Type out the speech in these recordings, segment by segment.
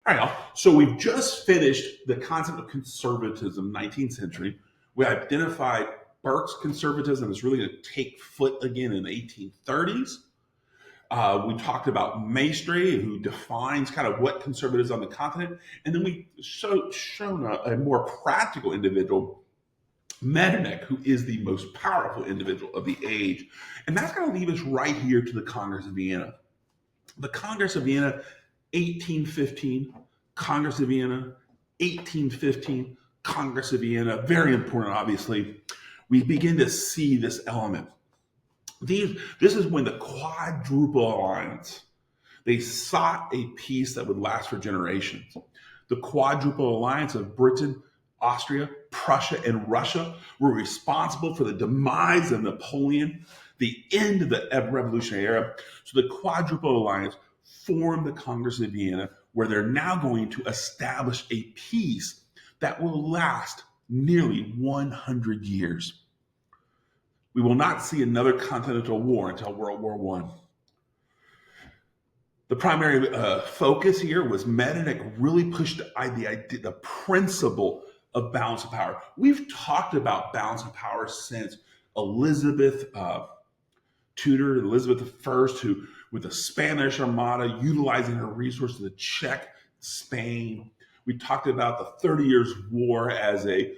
All right, y'all. So we've just finished the concept of conservatism, 19th century. We identified Burke's conservatism is really going to take foot again in the 1830s. We talked about Maestri, who defines kind of what conservatives on the continent, and then we shown a more practical individual, Metternich, who is the most powerful individual of the age, and that's going to leave us right here to the Congress of Vienna. The Congress of Vienna, 1815, Congress of Vienna, 1815, Congress of Vienna, very important, obviously. We begin to see this element. This is when the Quadruple Alliance, they sought a peace that would last for generations. The Quadruple Alliance of Britain, Austria, Prussia, and Russia were responsible for the demise of Napoleon, the end of the Revolutionary Era. So the Quadruple Alliance formed the Congress of Vienna, where they're now going to establish a peace that will last nearly 100 years. We will not see another continental war until World War I. The primary focus here was Metternich really pushed the idea, the principle of balance of power. We've talked about balance of power since Elizabeth Tudor, Elizabeth I, who with the Spanish Armada utilizing her resources to check Spain. We talked about the 30 Years' War as the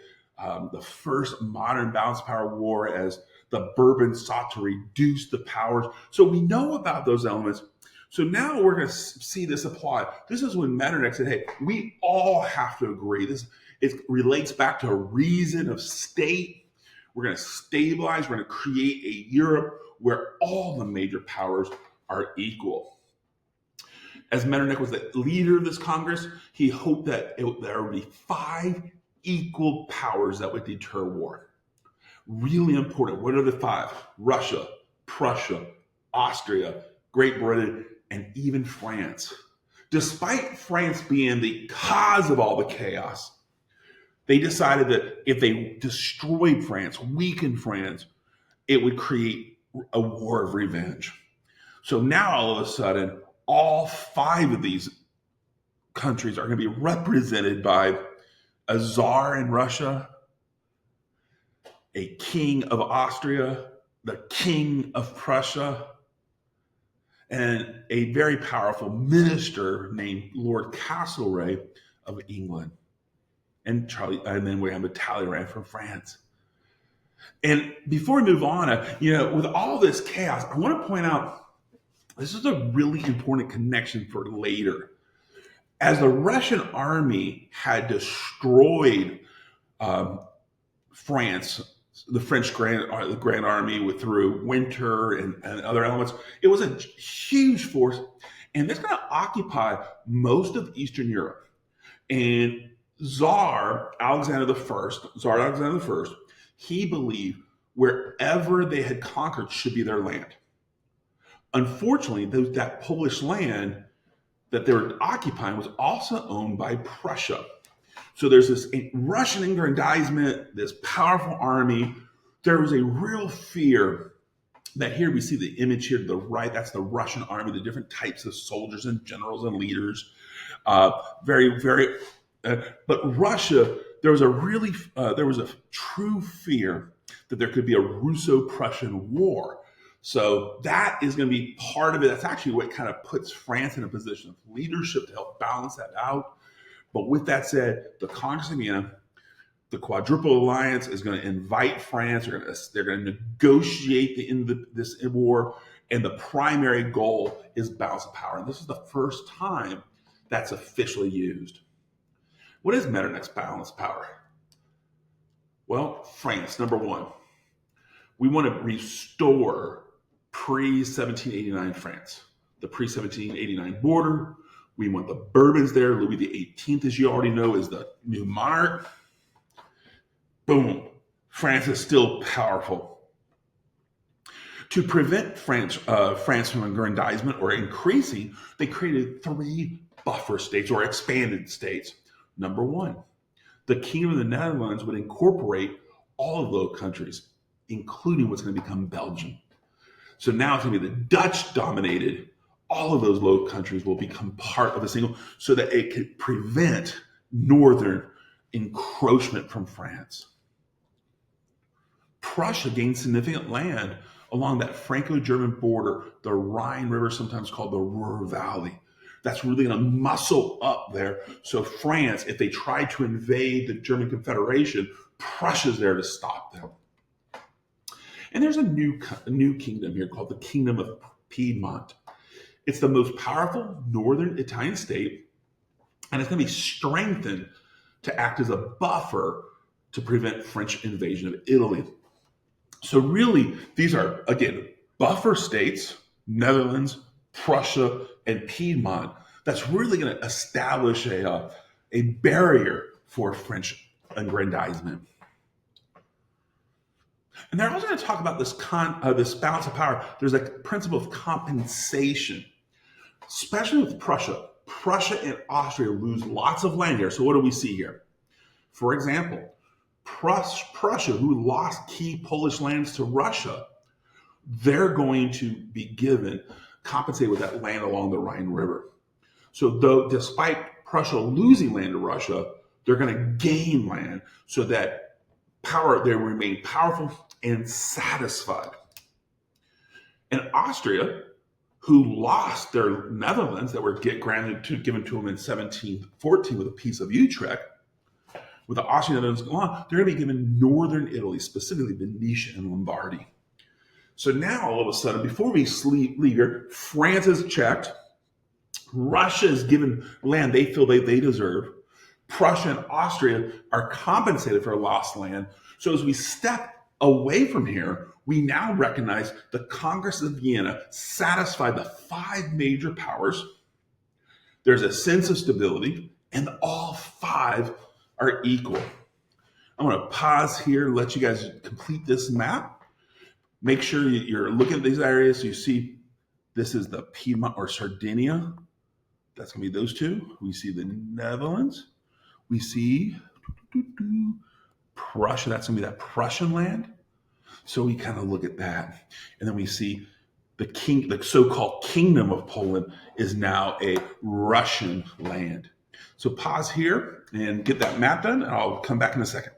first modern balance of power war, as the Bourbons sought to reduce the powers. So we know about those elements. So now we're going to see this apply. This is when Metternich said, hey, we all have to agree. It relates back to a reason of state. We're going to stabilize. We're going to create a Europe where all the major powers are equal. As Metternich was the leader of this Congress, he hoped that there would be 5 equal powers that would deter war. Really important. What are the 5? Russia, Prussia, Austria, Great Britain, and even France. Despite France being the cause of all the chaos, they decided that if they destroyed France, weakened France, it would create a war of revenge. So now all of a sudden, all 5 of these countries are going to be represented by a czar in Russia, a king of Austria, the king of Prussia, and a very powerful minister named Lord Castlereagh of England. And then we have a Talleyrand from France. And before we move on, with all this chaos, I want to point out this is a really important connection for later. As the Russian army had destroyed France, the French Grand Army through winter and other elements, it was a huge force, and it's going to occupy most of Eastern Europe. And Tsar Alexander I, he believed wherever they had conquered should be their land. Unfortunately, that Polish land that they were occupying was also owned by Prussia. So there's this Russian aggrandizement, this powerful army. There was a real fear that here we see the image here to the right. That's the Russian army, the different types of soldiers and generals and leaders. Very, very. But Russia, there was a true fear that there could be a Russo-Prussian war. So that is going to be part of it. That's actually what kind of puts France in a position of leadership to help balance that out. But with that said, the Congress of Vienna, the Quadruple Alliance is going to invite France. They're going to negotiate the end of this war, and the primary goal is balance of power. And this is the first time that's officially used. What is Metternich's balance of power? Well, France, number one. We want to restore pre-1789 France, the pre-1789 border. We want the Bourbons there. Louis XVIII, as you already know, is the new monarch. Boom. France is still powerful. To prevent France from aggrandizement or increasing, they created 3 buffer states or expanded states. Number one, the Kingdom of the Netherlands would incorporate all of those countries, including what's going to become Belgium. So now it's going to be the Dutch-dominated all of those Low Countries will become part of a single, so that it could prevent northern encroachment from France. Prussia gained significant land along that Franco-German border, the Rhine River, sometimes called the Ruhr Valley. That's really going to muscle up there. So France, if they tried to invade the German Confederation, Prussia's there to stop them. And there's a new kingdom here called the Kingdom of Piedmont. It's the most powerful northern Italian state, and it's going to be strengthened to act as a buffer to prevent French invasion of Italy. So really, these are, again, buffer states, Netherlands, Prussia, and Piedmont. That's really going to establish a barrier for French aggrandizement. And they're also going to talk about this balance of power. There's a principle of compensation, especially with Prussia. Prussia and Austria lose lots of land here. So what do we see here? For example, Prussia, who lost key Polish lands to Russia, they're going to be compensated with that land along the Rhine River. So despite Prussia losing land to Russia, they're going to gain land so that they remain powerful and satisfied. And Austria, who lost their Netherlands that were given to them in 1714 with a Peace of Utrecht, with the Austrian Netherlands gone, they're going to be given northern Italy, specifically Venetia and Lombardy. So now, all of a sudden, before we leave here, France is checked. Russia is given land they feel they deserve. Prussia and Austria are compensated for lost land. So as we step away from here, we now recognize the Congress of Vienna satisfied the 5 major powers. There's a sense of stability, and all 5 are equal. I'm going to pause here and let you guys complete this map. Make sure you're looking at these areas. So you see this is the Piedmont or Sardinia. That's going to be those two. We see the Netherlands. We see Prussia. That's going to be that Prussian land. So we kind of look at that. And then we see the so-called Kingdom of Poland is now a Russian land. So pause here and get that map done, and I'll come back in a second.